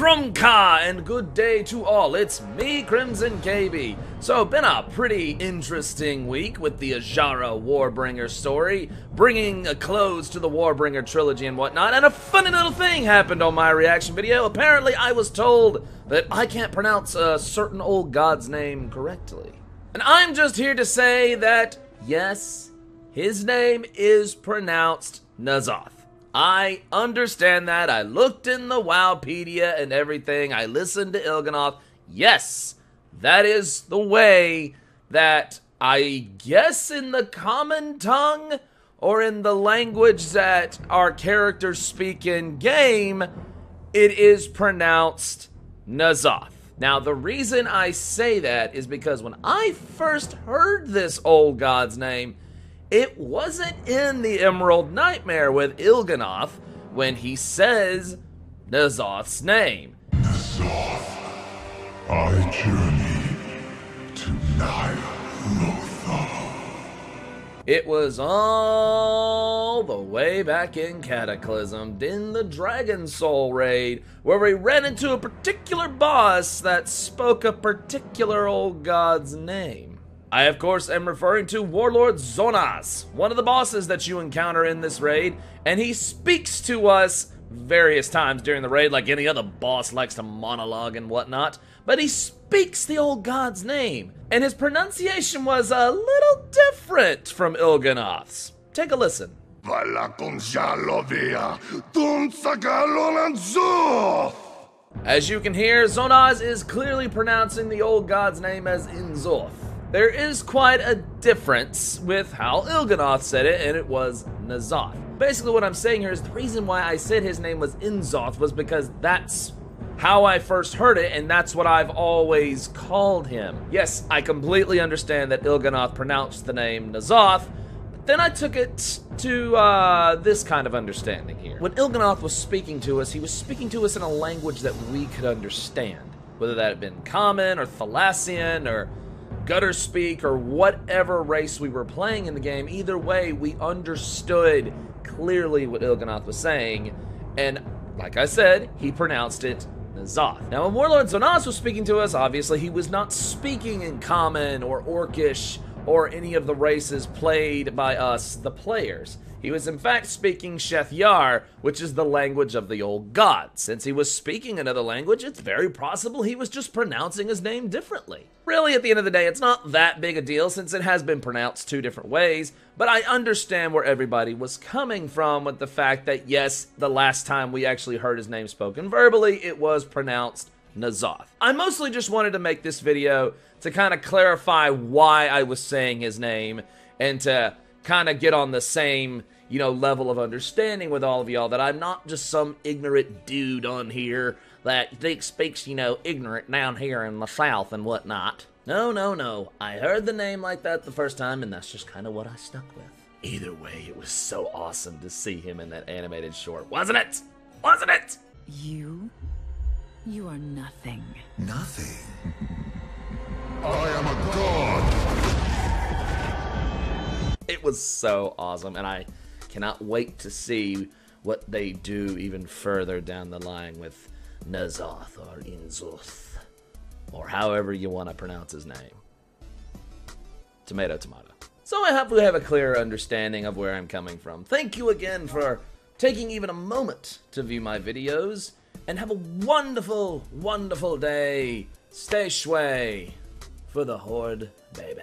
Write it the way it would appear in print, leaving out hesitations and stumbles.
Thrumka, and good day to all. It's me, Crimson KB. So, been a pretty interesting week with the Adaro Warbringer story, bringing a close to the Warbringer trilogy and whatnot, and a funny little thing happened on my reaction video. Apparently, I was told that I can't pronounce a certain old god's name correctly. And I'm just here to say that, yes, his name is pronounced En-zoth. I understand that. I looked in the Wowpedia and everything. I listened to Il'gynoth. Yes, that is the way that I guess in the common tongue or in the language that our characters speak in game, it is pronounced En-zoth. Now, the reason I say that is because when I first heard this old god's name, it wasn't in the Emerald Nightmare with Il'gynoth when he says En-zoth's name. En-zoth, I journey to Lothal. It was all the way back in Cataclysm, in the Dragon Soul raid, where we ran into a particular boss that spoke a particular old god's name. I, of course, am referring to Warlord Zonas, one of the bosses that you encounter in this raid, and he speaks to us various times during the raid, like any other boss likes to monologue and whatnot, but he speaks the old god's name, and his pronunciation was a little different from Il'gynoth's. Take a listen. As you can hear, Zonas is clearly pronouncing the old god's name as En-zoth. There is quite a difference with how Il'gynoth said it, and it was En-zoth. Basically what I'm saying here is the reason why I said his name was En-zoth was because that's how I first heard it, and that's what I've always called him. Yes, I completely understand that Il'gynoth pronounced the name En-zoth, but then I took it to this kind of understanding here. When Il'gynoth was speaking to us, he was speaking to us in a language that we could understand, whether that had been Common or Thalassian or Gutter Speak or whatever race we were playing in the game. Either way, we understood clearly what Il'gynoth was saying, and like I said, he pronounced it En-zoth. Now, when Warlord Zonas was speaking to us, obviously he was not speaking in Common or Orcish or any of the races played by us, the players. He was in fact speaking Sheth-Yar, which is the language of the old god. Since he was speaking another language, it's very possible he was just pronouncing his name differently. Really, at the end of the day, it's not that big a deal since it has been pronounced two different ways, but I understand where everybody was coming from with the fact that, yes, the last time we actually heard his name spoken verbally, it was pronounced En-zoth. I mostly just wanted to make this video to kind of clarify why I was saying his name and to kind of get on the same, level of understanding with all of y'all, that I'm not just some ignorant dude on here that speaks, ignorant down here in the South and whatnot. No. I heard the name like that the first time, and that's just kind of what I stuck with. Either way, it was so awesome to see him in that animated short, wasn't it? Wasn't it? You are nothing. Nothing? I am a god! It was so awesome, and I cannot wait to see what they do even further down the line with En-zoth or En-zoth, or however you want to pronounce his name. Tomato, tomato. So I hope we have a clearer understanding of where I'm coming from. Thank you again for taking even a moment to view my videos, and have a wonderful, wonderful day. Stay shway for the Horde, baby.